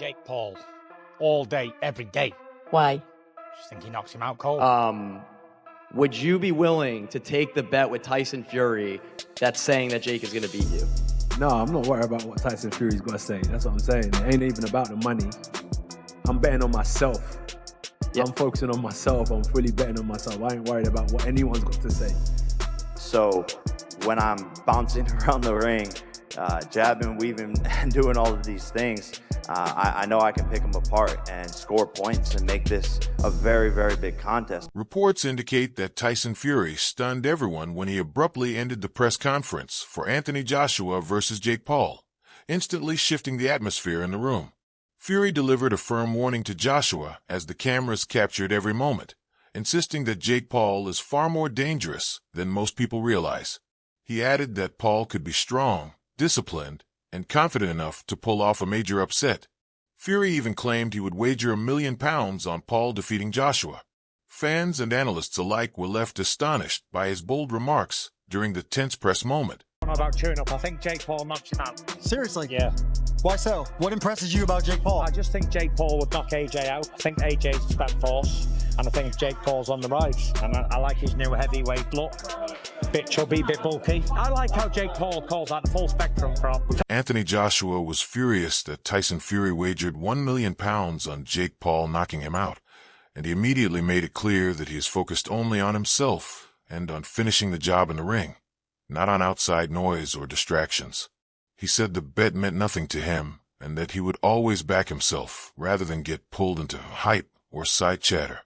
Jake Paul all day, every day. Why? Just think he knocks him out cold. Would you be willing to take the bet with Tyson Fury that's saying that Jake is going to beat you? No, I'm not worried about what Tyson Fury's got to say. That's what I'm saying. It ain't even about the money. I'm betting on myself. Yep. I'm focusing on myself. I'm fully betting on myself. I ain't worried about what anyone's got to say. So when I'm bouncing around the ring, jabbing, weaving, and doing all of these things, I know I can pick them apart and score points and make this a very, very big contest. Reports indicate that Tyson Fury stunned everyone when he abruptly ended the press conference for Anthony Joshua versus Jake Paul, instantly shifting the atmosphere in the room. Fury delivered a firm warning to Joshua as the cameras captured every moment, insisting that Jake Paul is far more dangerous than most people realize. He added that Paul could be strong, disciplined, and confident enough to pull off a major upset. Fury even claimed he would wager £1 million on Paul defeating Joshua. Fans and analysts alike were left astonished by his bold remarks during the tense press moment. I don't know about chewing up. I think Jake Paul knocks him out. Seriously? Yeah. Why so? What impresses you about Jake Paul? I just think Jake Paul would knock AJ out. I think AJ's spent force, and I think Jake Paul's on the rise. And I like his new heavyweight look. Bit chubby, bit bulky. I like how Jake Paul calls out the full spectrum from. Anthony Joshua was furious that Tyson Fury wagered £1 million on Jake Paul knocking him out, and he immediately made it clear that he is focused only on himself and on finishing the job in the ring, not on outside noise or distractions. He said the bet meant nothing to him and that he would always back himself rather than get pulled into hype or side chatter.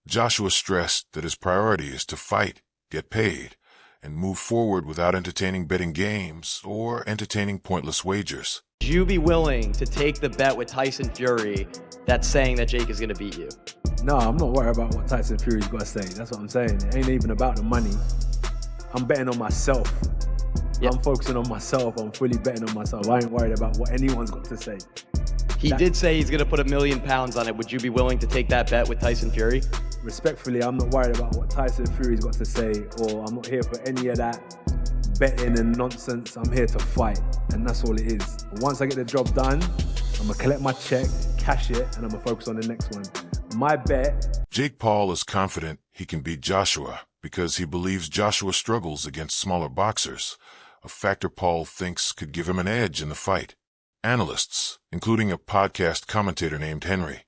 Joshua stressed that his priority is to fight, get paid, and move forward without entertaining betting games or entertaining pointless wagers. Would you be willing to take the bet with Tyson Fury that's saying that Jake is going to beat you? No, I'm not worried about what Tyson Fury's got to say. That's what I'm saying. It ain't even about the money. I'm betting on myself. Yep. I'm focusing on myself. I'm fully betting on myself. I ain't worried about what anyone's got to say. He did say he's going to put £1 million on it. Would you be willing to take that bet with Tyson Fury? Respectfully, I'm not worried about what Tyson Fury's got to say, or I'm not here for any of that betting and nonsense. I'm here to fight, and that's all it is. Once I get the job done, I'm going to collect my check, cash it, and I'm going to focus on the next one. My bet... Jake Paul is confident he can beat Joshua because he believes Joshua struggles against smaller boxers, a factor Paul thinks could give him an edge in the fight. Analysts, including a podcast commentator named Henry,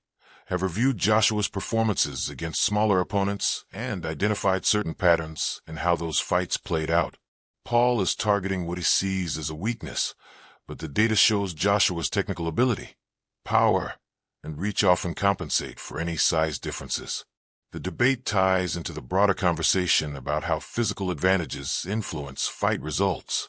have reviewed Joshua's performances against smaller opponents and identified certain patterns in how those fights played out. Paul is targeting what he sees as a weakness, but the data shows Joshua's technical ability, power, and reach often compensate for any size differences. The debate ties into the broader conversation about how physical advantages influence fight results.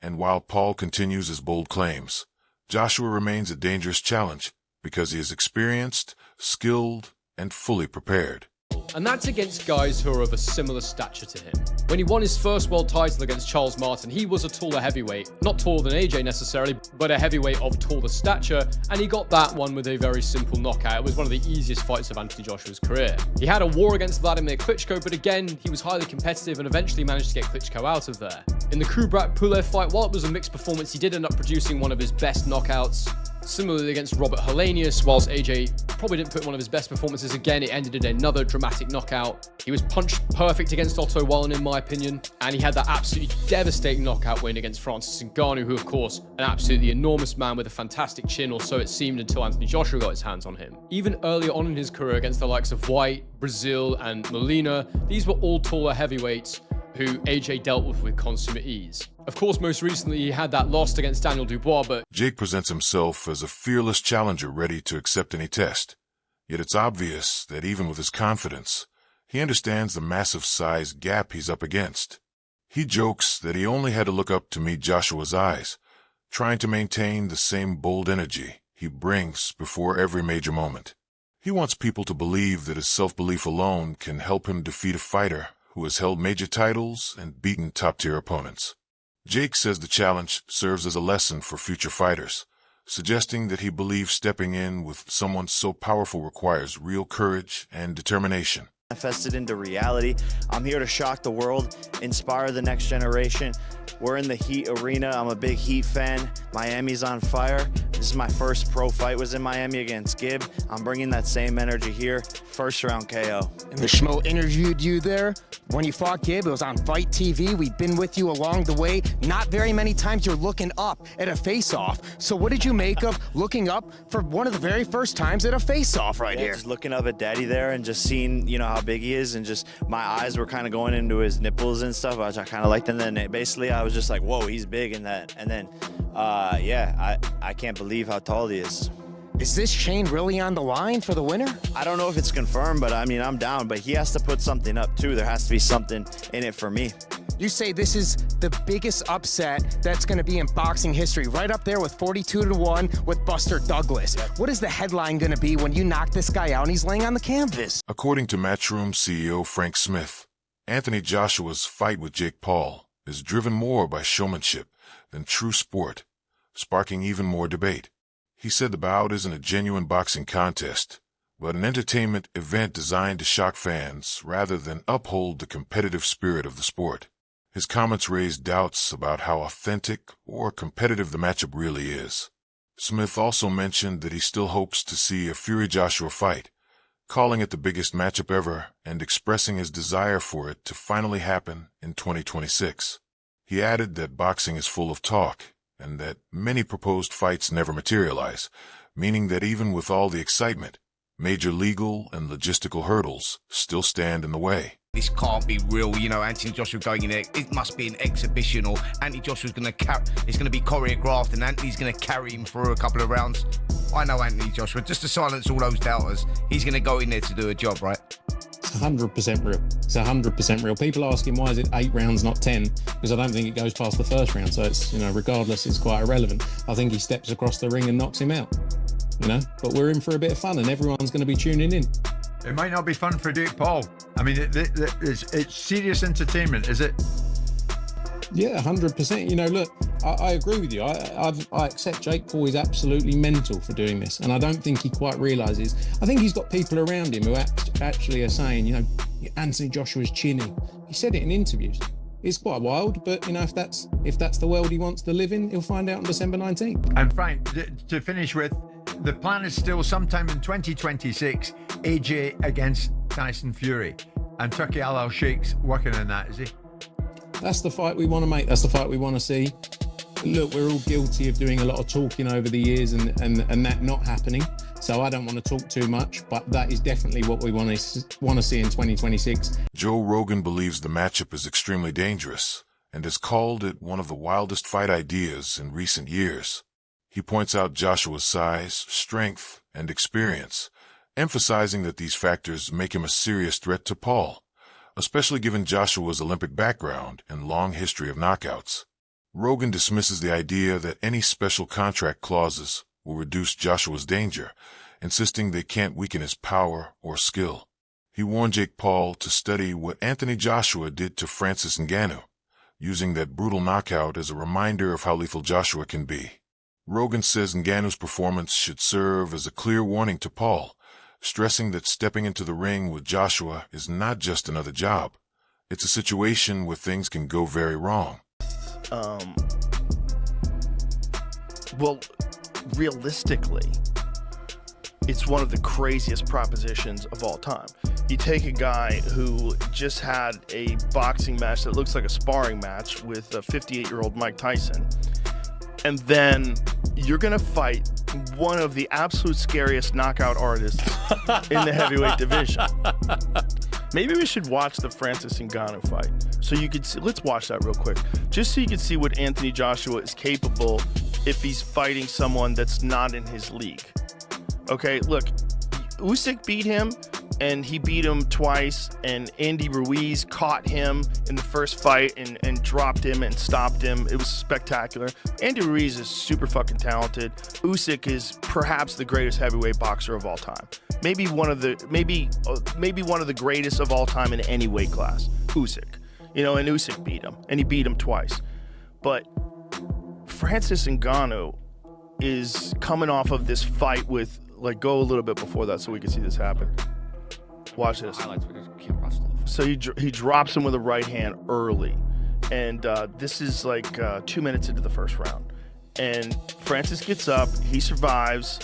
And while Paul continues his bold claims, Joshua remains a dangerous challenge because he is experienced, skilled, and fully prepared. And that's against guys who are of a similar stature to him. When he won his first world title against Charles Martin, he was a taller heavyweight. Not taller than AJ necessarily, but a heavyweight of taller stature, and he got that one with a very simple knockout. It was one of the easiest fights of Anthony Joshua's career. He had a war against Vladimir Klitschko, but again, he was highly competitive and eventually managed to get Klitschko out of there. In the Kubrat-Pulev fight, while it was a mixed performance, he did end up producing one of his best knockouts. Similarly against Robert Helenius, whilst AJ probably didn't put one of his best performances again, it ended in another dramatic knockout. He was punch perfect against Otto Wallin, in my opinion, and he had that absolutely devastating knockout win against Francis Ngannou, who, of course, an absolutely enormous man with a fantastic chin, or so it seemed until Anthony Joshua got his hands on him. Even earlier on in his career against the likes of White, Brazil, and Molina, these were all taller heavyweights who AJ dealt with consummate ease. Of course, most recently he had that loss against Daniel Dubois, but Jake presents himself as a fearless challenger ready to accept any test. Yet it's obvious that even with his confidence, he understands the massive size gap he's up against. He jokes that he only had to look up to meet Joshua's eyes, trying to maintain the same bold energy he brings before every major moment. He wants people to believe that his self-belief alone can help him defeat a fighter who has held major titles and beaten top-tier opponents. Jake says the challenge serves as a lesson for future fighters, suggesting that he believes stepping in with someone so powerful requires real courage and determination. manifested into reality. I'm here to shock the world, inspire the next generation. We're in the Heat arena. I'm a big Heat fan. Miami's on fire. This is my first pro fight, was in Miami against Gibb. I'm bringing that same energy here. First round KO. And the Schmo interviewed you there when you fought Gibb. It was on Fight TV. We've been with you along the way. Not very many times you're looking up at a face-off. So what did you make of looking up for one of the very first times at a face-off right here? Just looking up at Daddy there and just seeing, you know, how big he is, and just my eyes were kind of going into his nipples and stuff, which I kind of liked. And then basically I was just like, whoa, he's big in that. And then, yeah, I can't believe how tall he is. Is this chain really on the line for the winner? I don't know if it's confirmed, but I mean, I'm down. But he has to put something up too. There has to be something in it for me. You say this is the biggest upset that's going to be in boxing history, right up there with 42-1 with Buster Douglas. What is the headline going to be when you knock this guy out and he's laying on the canvas? According to Matchroom CEO Frank Smith, Anthony Joshua's fight with Jake Paul is driven more by showmanship than true sport, sparking even more debate. He said the bout isn't a genuine boxing contest, but an entertainment event designed to shock fans rather than uphold the competitive spirit of the sport. His comments raised doubts about how authentic or competitive the matchup really is. Smith also mentioned that he still hopes to see a Fury-Joshua fight, calling it the biggest matchup ever and expressing his desire for it to finally happen in 2026. He added that boxing is full of talk and that many proposed fights never materialize, meaning that even with all the excitement, major legal and logistical hurdles still stand in the way. This can't be real, you know, Anthony Joshua going in there, it must be an exhibition, or Anthony Joshua's going to it's going to be choreographed and Anthony's going to carry him through a couple of rounds. I know Anthony Joshua, just to silence all those doubters, he's going to go in there to do a job, right? It's 100% real. It's 100% real. People ask him, why is it 8 rounds, not 10? Because I don't think it goes past the first round. So it's, you know, regardless, it's quite irrelevant. I think he steps across the ring and knocks him out, you know, but we're in for a bit of fun and everyone's going to be tuning in. It might not be fun for Jake Paul. I mean, it's serious entertainment, is it? Yeah, 100%. You know, look, I agree with you. I accept Jake Paul is absolutely mental for doing this, and I don't think he quite realises. I think he's got people around him who actually are saying, you know, Anthony Joshua's chinny. He said it in interviews. It's quite wild, but you know, if that's the world he wants to live in, he'll find out on December 19th. And Frank, to finish with, the plan is still sometime in 2026, AJ against Tyson Fury, and Turki Al-Sheikh's working on that, is he? That's the fight we want to make. That's the fight we want to see. Look, we're all guilty of doing a lot of talking over the years and that not happening. So I don't want to talk too much, but that is definitely what we want to see in 2026. Joe Rogan believes the matchup is extremely dangerous and has called it one of the wildest fight ideas in recent years. He points out Joshua's size, strength, and experience, emphasizing that these factors make him a serious threat to Paul, especially given Joshua's Olympic background and long history of knockouts. Rogan dismisses the idea that any special contract clauses will reduce Joshua's danger, insisting they can't weaken his power or skill. He warned Jake Paul to study what Anthony Joshua did to Francis Ngannou, using that brutal knockout as a reminder of how lethal Joshua can be. Rogan says Ngannou's performance should serve as a clear warning to Paul, stressing that stepping into the ring with Joshua is not just another job. It's a situation where things can go very wrong. Well, realistically, it's one of the craziest propositions of all time. You take a guy who just had a boxing match that looks like a sparring match with a 58-year-old Mike Tyson, and then you're going to fight one of the absolute scariest knockout artists in the heavyweight division. Maybe we should watch the Francis Ngannou fight so you could see. Let's watch that real quick, just so you can see what Anthony Joshua is capable if he's fighting someone that's not in his league. Okay, look, Usyk beat him, and he beat him twice, and Andy Ruiz caught him in the first fight and dropped him and stopped him. It was spectacular. Andy Ruiz is super fucking talented. Usyk is perhaps the greatest heavyweight boxer of all time. Maybe one of the greatest of all time in any weight class. Usyk. You know, and Usyk beat him, and he beat him twice. But Francis Ngannou is coming off of this fight with, like, go a little bit before that so we can see this happen. Watch this. Highlights, we just keep So he drops him with a right hand early. And this is like 2 minutes into the first round. And Francis gets up, he survives.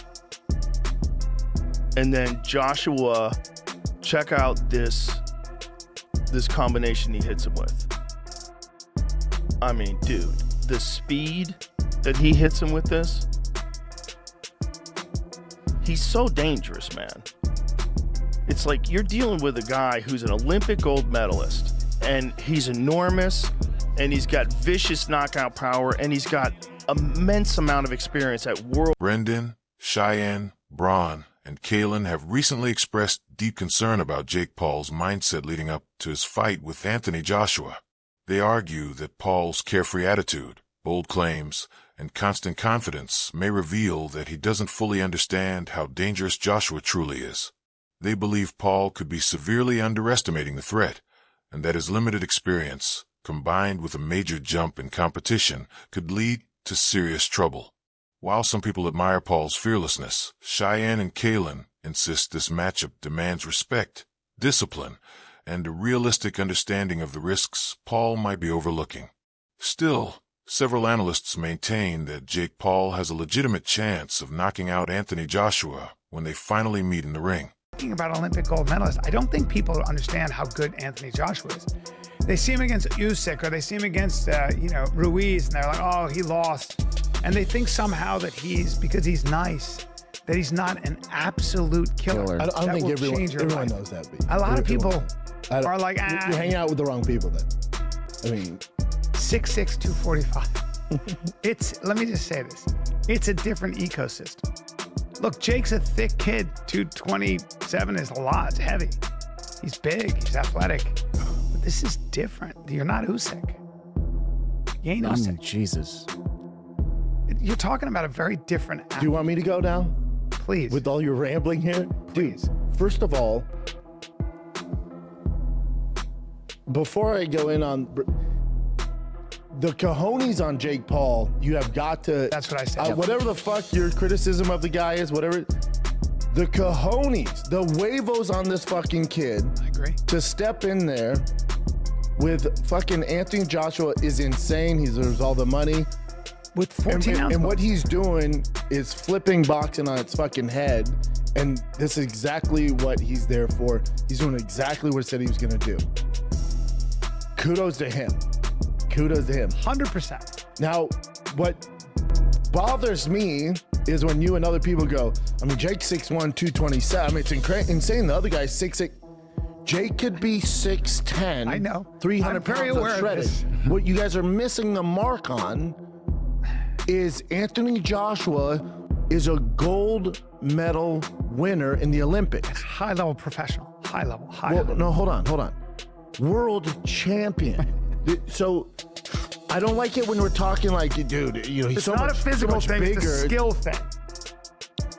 And then Joshua, check out this combination he hits him with. I mean, dude, the speed that he hits him with this, he's so dangerous, man. It's like you're dealing with a guy who's an Olympic gold medalist, and he's enormous, and he's got vicious knockout power, and he's got immense amount of experience at world. Brendan, Cheyenne, Braun, and Kalen have recently expressed deep concern about Jake Paul's mindset leading up to his fight with Anthony Joshua. They argue that Paul's carefree attitude, bold claims, and constant confidence may reveal that he doesn't fully understand how dangerous Joshua truly is. They believe Paul could be severely underestimating the threat, and that his limited experience, combined with a major jump in competition, could lead to serious trouble. While some people admire Paul's fearlessness, Cheyenne and Kalen insist this matchup demands respect, discipline, and a realistic understanding of the risks Paul might be overlooking. Still, several analysts maintain that Jake Paul has a legitimate chance of knocking out Anthony Joshua when they finally meet in the ring. Talking about Olympic gold medalists, I don't think people understand how good Anthony Joshua is. They see him against Usyk, or they see him against, Ruiz, and they're like, oh, he lost. And they think somehow that because he's nice, that he's not an absolute killer. I don't think everyone knows that. A lot of people are like, You're hanging out with the wrong people then. I mean, 6'6", 245. Let me just say this. It's a different ecosystem. Look, Jake's a thick kid. 227 is a lot. It's heavy. He's big. He's athletic. But this is different. You're not Usyk. You ain't Usyk. Jesus. You're talking about a very different Do you want me to go now? Please. With all your rambling here? Please. Dude, first of all, before I go in on the cojones on Jake Paul, you have got to. That's what I said. Whatever the fuck your criticism of the guy is, whatever. The cojones, the huevos on this fucking kid. I agree. To step in there with fucking Anthony Joshua is insane. He deserves all the money. With 14 ounces. And what he's doing is flipping boxing on its fucking head. And this is exactly what he's there for. He's doing exactly what he said he was going to do. Kudos to him. Kudos to him. 100%. Now, what bothers me is when you and other people go, I mean, Jake's 6'1", 227. I mean, it's insane. The other guy's 6'6". Jake could be 6'10". I know. 300 I'm very pounds aware of shredded. this. What you guys are missing the mark on is Anthony Joshua is a gold medal winner in the Olympics. High level professional. High level. No, hold on. World champion. So I don't like it when we're talking like, dude, he's it's so not much, a physical so much thing, bigger. it's a skill thing.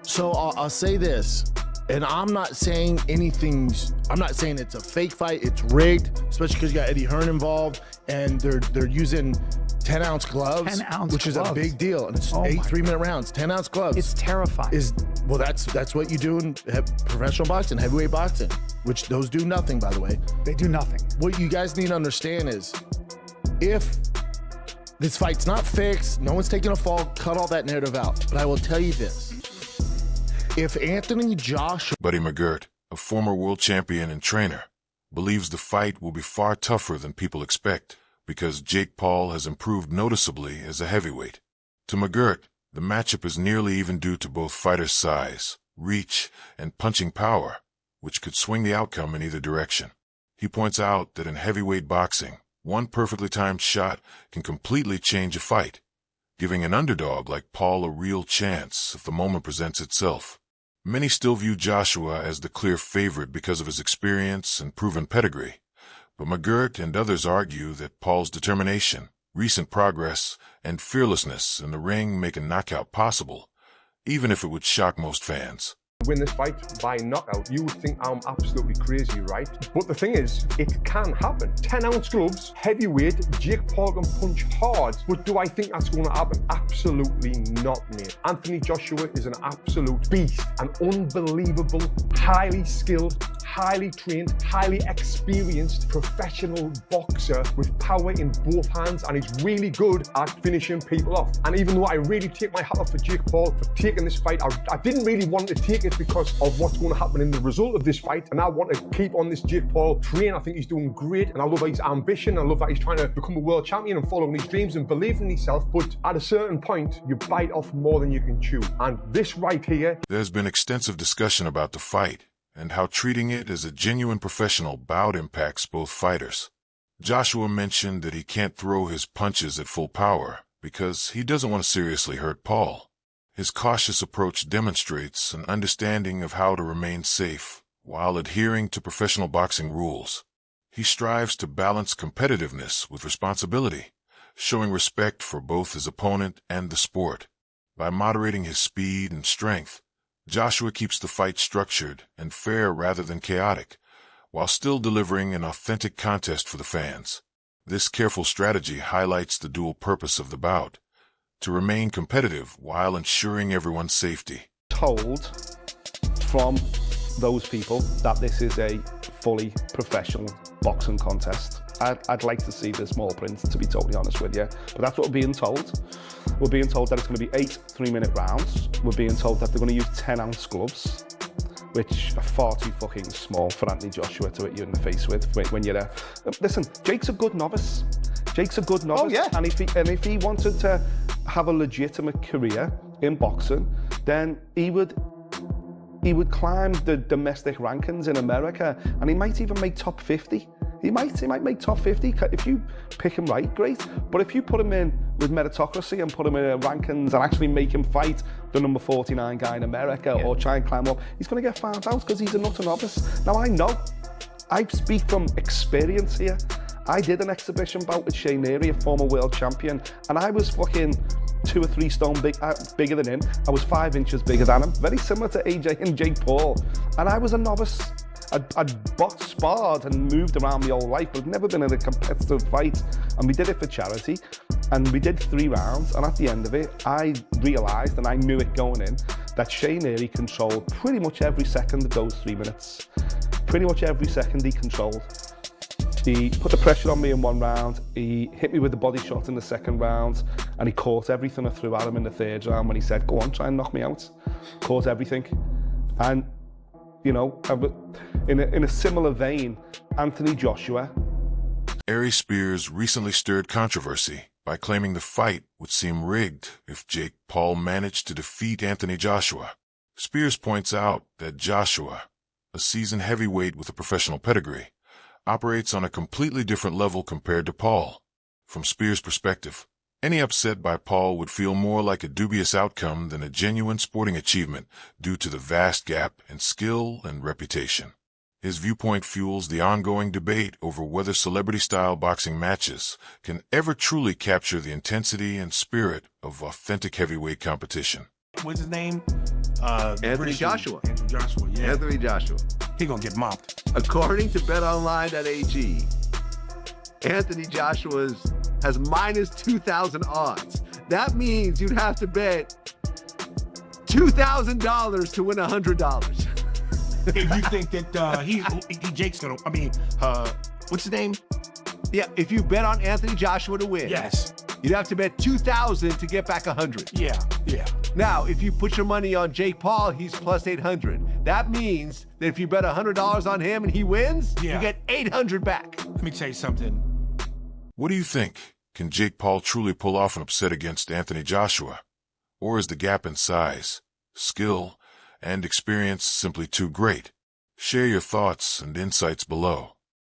So I'll say this, and I'm not saying it's a fake fight, it's rigged, especially because you got Eddie Hearn involved, and they're using 10-ounce gloves, 10-ounce which is a big deal, and it's 3-minute rounds, 10-ounce gloves. It's terrifying. That's what you do in professional boxing, heavyweight boxing, which those do nothing, by the way. They do nothing. What you guys need to understand is, if this fight's not fixed, no one's taking a fall, cut all that narrative out. But I will tell you this. If Anthony Joshua... Buddy McGirt, a former world champion and trainer, believes the fight will be far tougher than people expect because Jake Paul has improved noticeably as a heavyweight. To McGirt, the matchup is nearly even due to both fighters' size, reach, and punching power, which could swing the outcome in either direction. He points out that in heavyweight boxing, one perfectly timed shot can completely change a fight, giving an underdog like Paul a real chance if the moment presents itself. Many still view Joshua as the clear favorite because of his experience and proven pedigree, but McGirt and others argue that Paul's determination, recent progress, and fearlessness in the ring make a knockout possible, even if it would shock most fans. Win this fight by knockout, you would think I'm absolutely crazy, right? But the thing is, it can happen. 10-ounce gloves, heavyweight, Jake Paul can punch hard. But do I think that's going to happen? Absolutely not, mate. Anthony Joshua is an absolute beast, an unbelievable, highly skilled, highly trained, highly experienced professional boxer with power in both hands, and he's really good at finishing people off. And even though I really take my hat off for Jake Paul for taking this fight, I didn't really want to take it because of what's going to happen in the result of this fight, and I want to keep on this Jake Paul train. I think he's doing great, and I love his ambition. I love that he's trying to become a world champion and following his dreams and believing in himself, but at a certain point, you bite off more than you can chew. And this right here... There's been extensive discussion about the fight and how treating it as a genuine professional bout impacts both fighters. Joshua mentioned that he can't throw his punches at full power because he doesn't want to seriously hurt Paul. His cautious approach demonstrates an understanding of how to remain safe while adhering to professional boxing rules. He strives to balance competitiveness with responsibility, showing respect for both his opponent and the sport. By moderating his speed and strength, Joshua keeps the fight structured and fair rather than chaotic, while still delivering an authentic contest for the fans. This careful strategy highlights the dual purpose of the bout, to remain competitive while ensuring everyone's safety. Told from those people that this is a fully professional boxing contest. I'd like to see the small print, to be totally honest with you, but that's what we're being told. We're being told that it's going to be 8 3-minute rounds. We're being told that they're going to use 10-ounce gloves, which are far too fucking small for Anthony Joshua to hit you in the face with when you're there. Listen, Jake's a good novice. Jake's a good novice, and if he wanted to have a legitimate career in boxing, then he would climb the domestic rankings in America, and he might even make top 50. He might make top 50 if you pick him right, great. But if you put him in with meritocracy and put him in rankings and actually make him fight the number 49 guy in America or try and climb up, he's going to get found out because he's a nutter novice. Now I speak from experience here. I did an exhibition bout with Shane Neary, a former world champion, and I was fucking 2 or 3 stone bigger than him. I was 5 inches bigger than him, very similar to AJ and Jake Paul. And I was a novice. I'd boxed, sparred and moved around my whole life, but I've never been in a competitive fight. And we did it for charity, and we did 3 rounds, and at the end of it, I realised, and I knew it going in, that Shane Neary controlled pretty much every second of those 3 minutes. Pretty much every second he controlled. He put the pressure on me in 1 round, he hit me with the body shot in the 2nd round, and he caught everything I threw at him in the 3rd round when he said, go on, try and knock me out. Caught everything. And, you know, in a similar vein, Anthony Joshua. Aries Spears recently stirred controversy by claiming the fight would seem rigged if Jake Paul managed to defeat Anthony Joshua. Spears points out that Joshua, a seasoned heavyweight with a professional pedigree, operates on a completely different level compared to Paul. From Spears' perspective, any upset by Paul would feel more like a dubious outcome than a genuine sporting achievement due to the vast gap in skill and reputation. His viewpoint fuels the ongoing debate over whether celebrity-style boxing matches can ever truly capture the intensity and spirit of authentic heavyweight competition. What's his name? Anthony Joshua. Andrew Joshua, yeah. Anthony Joshua. He gonna get mopped. According to betonline.ag, Anthony Joshua has minus 2,000 odds. That means you'd have to bet $2,000 to win $100. If you think that Jake's gonna, what's his name? Yeah, if you bet on Anthony Joshua to win, yes, you'd have to bet 2,000 to get back 100. Yeah. Now, if you put your money on Jake Paul, he's plus 800. That means that if you bet $100 on him and he wins, you get 800 back. Let me tell you something. What do you think? Can Jake Paul truly pull off an upset against Anthony Joshua? Or is the gap in size, skill, and experience simply too great? Share your thoughts and insights below.